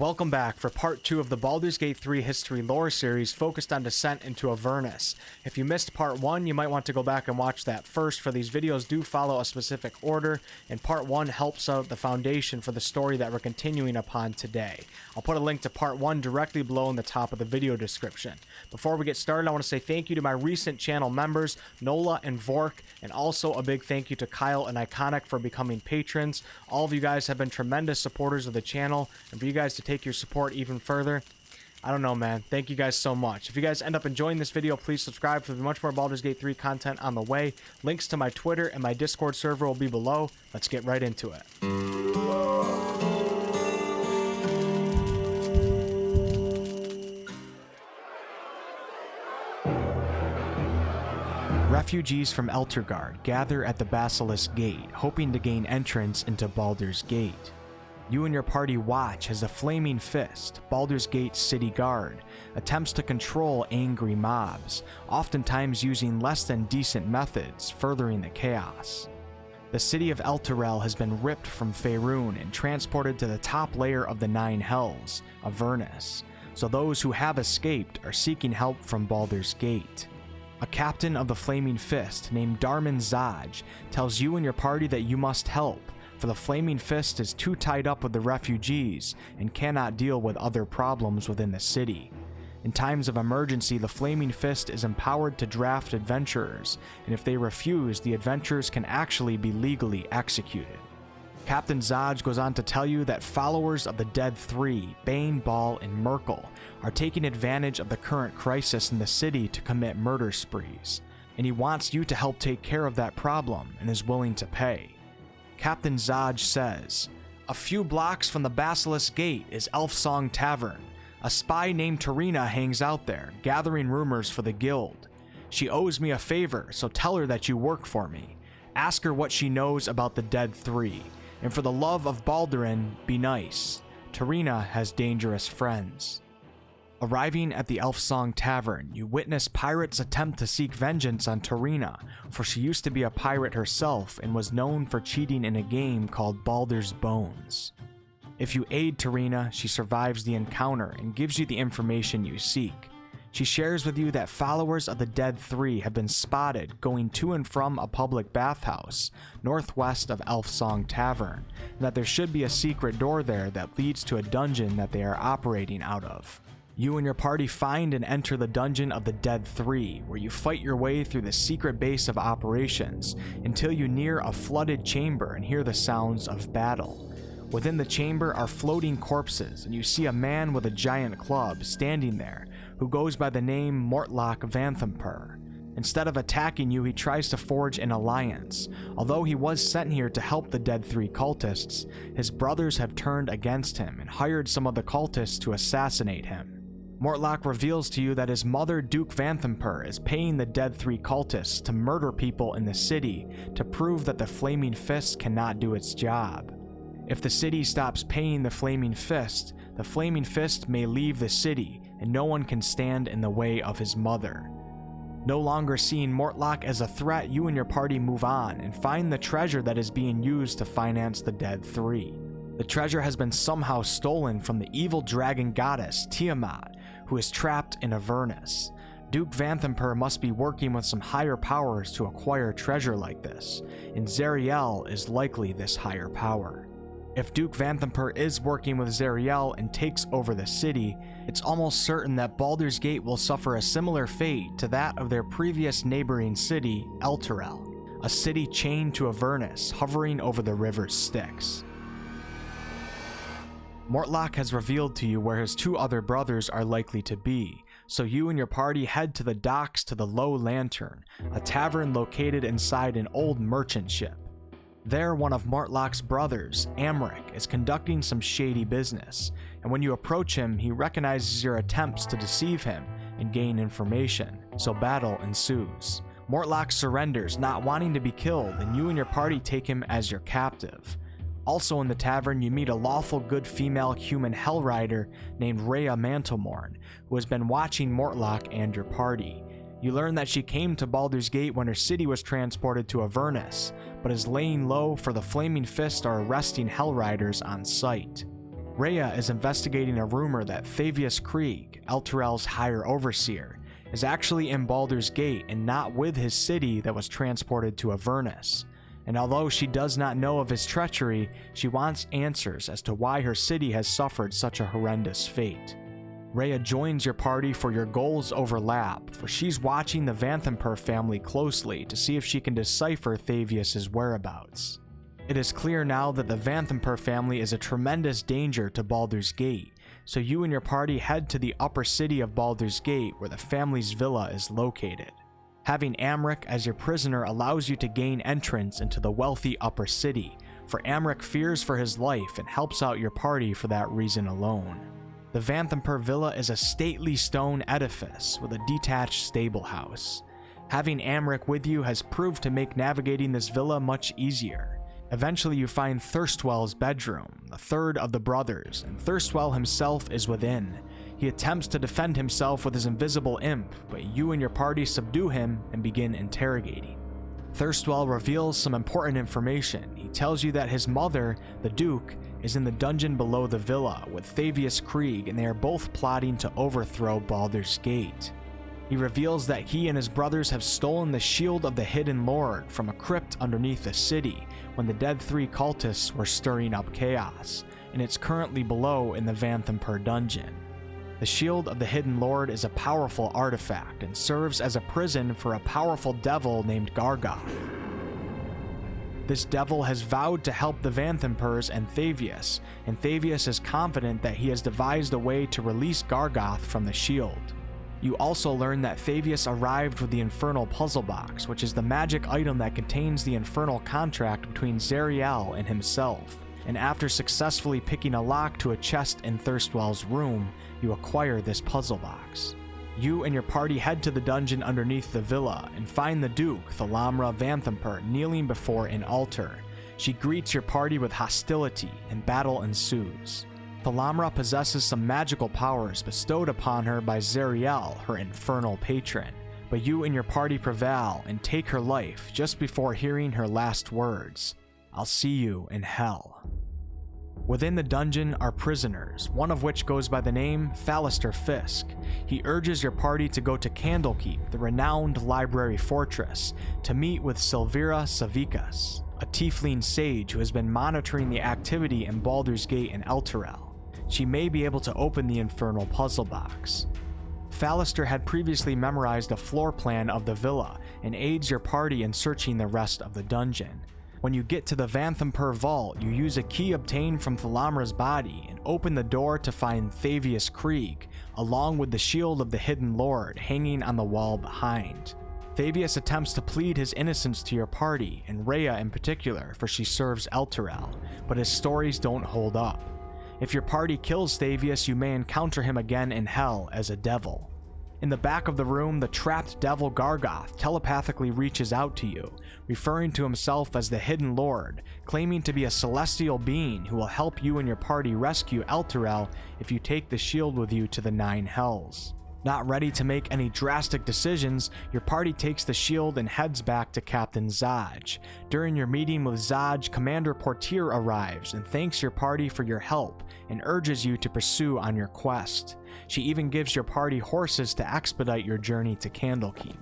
Welcome back for part 2 of the Baldur's Gate 3 History Lore series focused on Descent into Avernus. If you missed part 1, you might want to go back and watch that first, for these videos do follow a specific order, and part 1 helps out the foundation for the story that we're continuing upon today. I'll put a link to part 1 directly below in the top of the video description. Before we get started, I want to say thank you to my recent channel members, Nola and Vork, and also a big thank you to Kyle and Iconic for becoming patrons. All of you guys have been tremendous supporters of the channel, and for you guys to take your support even further, I don't know, man. Thank you guys so much. If you guys end up enjoying this video, please subscribe for much more Baldur's Gate 3 content on the way. Links to my Twitter and my Discord server will be below. Let's get right into it. Refugees from Elturgard gather at the Basilisk Gate, hoping to gain entrance into Baldur's Gate. You and your party watch as the Flaming Fist, Baldur's Gate's city guard, attempts to control angry mobs, oftentimes using less than decent methods, furthering the chaos. The city of Elturel has been ripped from Faerun and transported to the top layer of the Nine Hells, Avernus, so those who have escaped are seeking help from Baldur's Gate. A captain of the Flaming Fist named Darman Zaj tells you and your party that you must help, for the Flaming Fist is too tied up with the refugees and cannot deal with other problems within the city. In times of emergency, the Flaming Fist is empowered to draft adventurers, and if they refuse, the adventurers can actually be legally executed. Captain Zaj goes on to tell you that followers of the Dead Three, Bane, Ball, and Merkel, are taking advantage of the current crisis in the city to commit murder sprees, and he wants you to help take care of that problem and is willing to pay. Captain Zaj says, "A few blocks from the Basilisk Gate is Elfsong Tavern. A spy named Tarina hangs out there, gathering rumors for the guild. She owes me a favor, so tell her that you work for me. Ask her what she knows about the Dead Three. And for the love of Baldurin, be nice. Tarina has dangerous friends." Arriving at the Elfsong Tavern, you witness pirates attempt to seek vengeance on Tarina, for she used to be a pirate herself and was known for cheating in a game called Baldur's Bones. If you aid Tarina, she survives the encounter and gives you the information you seek. She shares with you that followers of the Dead Three have been spotted going to and from a public bathhouse northwest of Elfsong Tavern, and that there should be a secret door there that leads to a dungeon that they are operating out of. You and your party find and enter the dungeon of the Dead Three, where you fight your way through the secret base of operations until you near a flooded chamber and hear the sounds of battle. Within the chamber are floating corpses, and you see a man with a giant club standing there who goes by the name Mortlock Vanthampur. Instead of attacking you, he tries to forge an alliance. Although he was sent here to help the Dead Three cultists, his brothers have turned against him and hired some of the cultists to assassinate him. Mortlock reveals to you that his mother, Duke Vanthampur, is paying the Dead Three cultists to murder people in the city to prove that the Flaming Fist cannot do its job. If the city stops paying the Flaming Fist may leave the city, and no one can stand in the way of his mother. No longer seeing Mortlock as a threat, you and your party move on and find the treasure that is being used to finance the Dead Three. The treasure has been somehow stolen from the evil dragon goddess Tiamat, who is trapped in Avernus. Duke Vanthampur must be working with some higher powers to acquire treasure like this, and Zariel is likely this higher power. If Duke Vanthampur is working with Zariel and takes over the city, it's almost certain that Baldur's Gate will suffer a similar fate to that of their previous neighboring city, Elturel, a city chained to Avernus, hovering over the river Styx. Mortlock has revealed to you where his two other brothers are likely to be, so you and your party head to the docks to the Low Lantern, a tavern located inside an old merchant ship. There, one of Mortlock's brothers, Amric, is conducting some shady business, and when you approach him, he recognizes your attempts to deceive him and gain information, so battle ensues. Mortlock surrenders, not wanting to be killed, and you and your party take him as your captive. Also in the tavern, you meet a lawful good female human hellrider named Rhea Mantlemorn, who has been watching Mortlock and your party. You learn that she came to Baldur's Gate when her city was transported to Avernus, but is laying low for the Flaming Fist are arresting hellriders on sight. Rhea is investigating a rumor that Thavius Krieg, Elturel's higher overseer, is actually in Baldur's Gate and not with his city that was transported to Avernus. And although she does not know of his treachery, she wants answers as to why her city has suffered such a horrendous fate. Rhea joins your party for your goals overlap, for she's watching the Vanthampur family closely to see if she can decipher Thavius' whereabouts. It is clear now that the Vanthampur family is a tremendous danger to Baldur's Gate, so you and your party head to the upper city of Baldur's Gate where the family's villa is located. Having Amric as your prisoner allows you to gain entrance into the wealthy upper city, for Amric fears for his life and helps out your party for that reason alone. The Vanthampur villa is a stately stone edifice with a detached stable house. Having Amric with you has proved to make navigating this villa much easier. Eventually you find Thirstwell's bedroom, the third of the brothers, and Thirstwell himself is within. He attempts to defend himself with his invisible imp, but you and your party subdue him and begin interrogating. Thirstwell reveals some important information. He tells you that his mother, the Duke, is in the dungeon below the villa with Thavius Krieg, and they are both plotting to overthrow Baldur's Gate. He reveals that he and his brothers have stolen the shield of the Hidden Lord from a crypt underneath the city when the dead three cultists were stirring up chaos, and it's currently below in the Vanthampur dungeon. The shield of the Hidden Lord is a powerful artifact and serves as a prison for a powerful devil named Gargoth. This devil has vowed to help the Vanthampurs and Thavius is confident that he has devised a way to release Gargoth from the shield. You also learn that Thavius arrived with the Infernal Puzzle Box, which is the magic item that contains the infernal contract between Zariel and himself, and after successfully picking a lock to a chest in Thirstwell's room, you acquire this puzzle box. You and your party head to the dungeon underneath the villa and find the Duke, Thalamra Vanthampur, kneeling before an altar. She greets your party with hostility, and battle ensues. Thalamra possesses some magical powers bestowed upon her by Zariel, her infernal patron, but you and your party prevail and take her life just before hearing her last words, "I'll see you in hell." Within the dungeon are prisoners, one of which goes by the name Thalister Fisk. He urges your party to go to Candlekeep, the renowned library fortress, to meet with Silvira Savikas, a tiefling sage who has been monitoring the activity in Baldur's Gate and Elturel. She may be able to open the infernal puzzle box. Thalister had previously memorized a floor plan of the villa and aids your party in searching the rest of the dungeon. When you get to the Vanthampur vault, you use a key obtained from Thalamra's body and open the door to find Thavius Krieg, along with the shield of the Hidden Lord hanging on the wall behind. Thavius attempts to plead his innocence to your party, and Rhea in particular, for she serves Elturel, but his stories don't hold up. If your party kills Thavius, you may encounter him again in hell as a devil. In the back of the room, the trapped devil Gargoth telepathically reaches out to you, referring to himself as the Hidden Lord, claiming to be a celestial being who will help you and your party rescue Elturel if you take the shield with you to the Nine Hells. Not ready to make any drastic decisions, your party takes the shield and heads back to Captain Zaj. During your meeting with Zaj, Commander Portier arrives and thanks your party for your help and urges you to pursue on your quest. She even gives your party horses to expedite your journey to Candlekeep.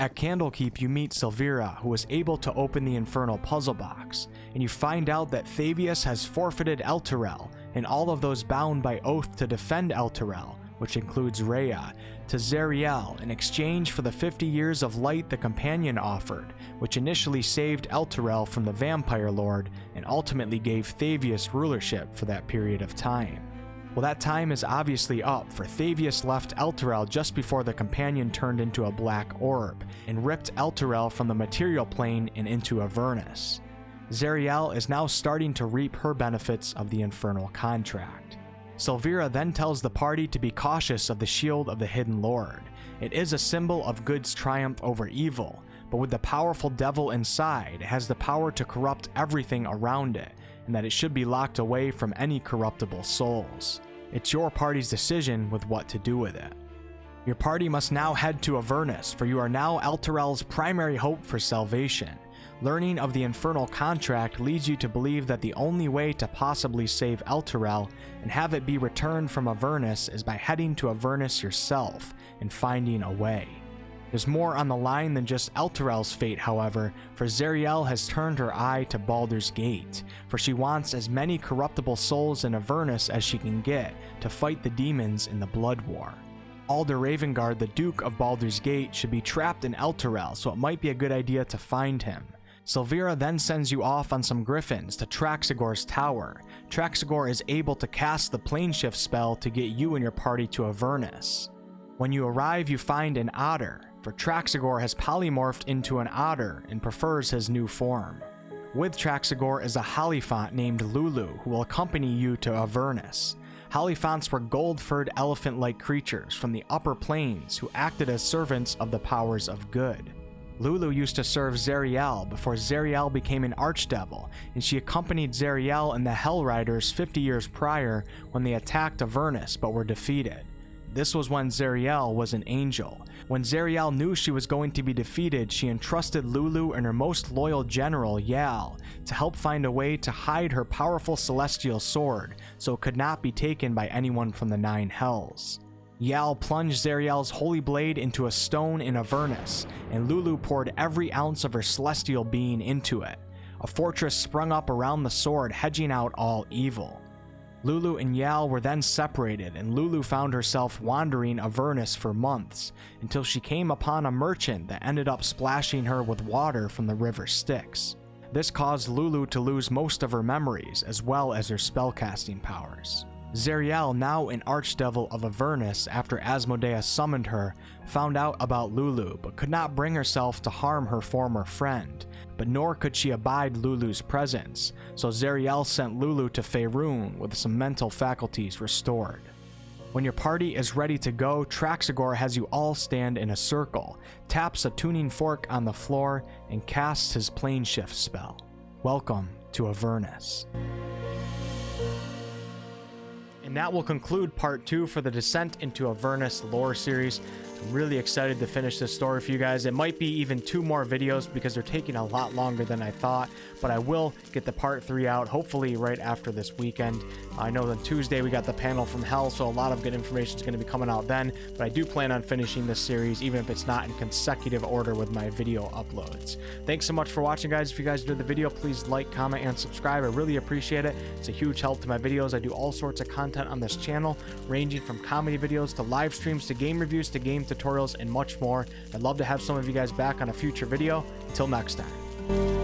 At Candlekeep, you meet Silvira, who is able to open the infernal puzzle box, and you find out that Thavius has forfeited Elturel and all of those bound by oath to defend Elturel, which includes Rhea, to Zariel in exchange for the 50 years of light the companion offered, which initially saved Elturel from the Vampire Lord and ultimately gave Thavius rulership for that period of time. Well, that time is obviously up, for Thavius left Elturel just before the companion turned into a black orb and ripped Elturel from the material plane and into Avernus. Zariel is now starting to reap her benefits of the infernal contract. Silvira then tells the party to be cautious of the shield of the Hidden Lord. It is a symbol of good's triumph over evil, but with the powerful devil inside, it has the power to corrupt everything around it, and that it should be locked away from any corruptible souls. It's your party's decision with what to do with it. Your party must now head to Avernus, for you are now Elturel's primary hope for salvation. Learning of the infernal contract leads you to believe that the only way to possibly save Elturel and have it be returned from Avernus is by heading to Avernus yourself and finding a way. There's more on the line than just Elturel's fate, however, for Zariel has turned her eye to Baldur's Gate, for she wants as many corruptible souls in Avernus as she can get to fight the demons in the Blood War. Alder Ravengard, the Duke of Baldur's Gate, should be trapped in Elturel, so it might be a good idea to find him. Silvira then sends you off on some griffins to Traxigor's tower. Traxigor is able to cast the plane shift spell to get you and your party to Avernus. When you arrive, you find an otter, for Traxigor has polymorphed into an otter and prefers his new form. With Traxigor is a Hollyphant named Lulu, who will accompany you to Avernus. Hollyphants were gold-furred elephant-like creatures from the upper planes who acted as servants of the powers of good. Lulu used to serve Zariel before Zariel became an archdevil, and she accompanied Zariel and the Hell Riders 50 years prior when they attacked Avernus but were defeated. This was when Zariel was an angel. When Zariel knew she was going to be defeated, she entrusted Lulu and her most loyal general, Yal, to help find a way to hide her powerful celestial sword so it could not be taken by anyone from the Nine Hells. Yal plunged Zariel's holy blade into a stone in Avernus, and Lulu poured every ounce of her celestial being into it. A fortress sprung up around the sword, hedging out all evil. Lulu and Yal were then separated, and Lulu found herself wandering Avernus for months, until she came upon a merchant that ended up splashing her with water from the river Styx. This caused Lulu to lose most of her memories, as well as her spellcasting powers. Zariel, now an archdevil of Avernus after Asmodeus summoned her, found out about Lulu, but could not bring herself to harm her former friend, but nor could she abide Lulu's presence, so Zariel sent Lulu to Faerun with some mental faculties restored. When your party is ready to go, Traxigor has you all stand in a circle, taps a tuning fork on the floor, and casts his plane shift spell. Welcome to Avernus. And that will conclude part 2 for the Descent into Avernus lore series. I'm really excited to finish this story for you guys. It might be even 2 more videos because they're taking a lot longer than I thought, but I will get the part 3 out hopefully right after this weekend. I know on Tuesday we got the panel from Hell, so a lot of good information is going to be coming out then, but I do plan on finishing this series even if it's not in consecutive order with my video uploads. Thanks so much for watching, guys. If you guys enjoyed the video, please like, comment, and subscribe. I really appreciate it. It's a huge help to my videos. I do all sorts of content on this channel, ranging from comedy videos to live streams to game reviews to game tutorials and much more. I'd love to have some of you guys back on a future video. Until next time.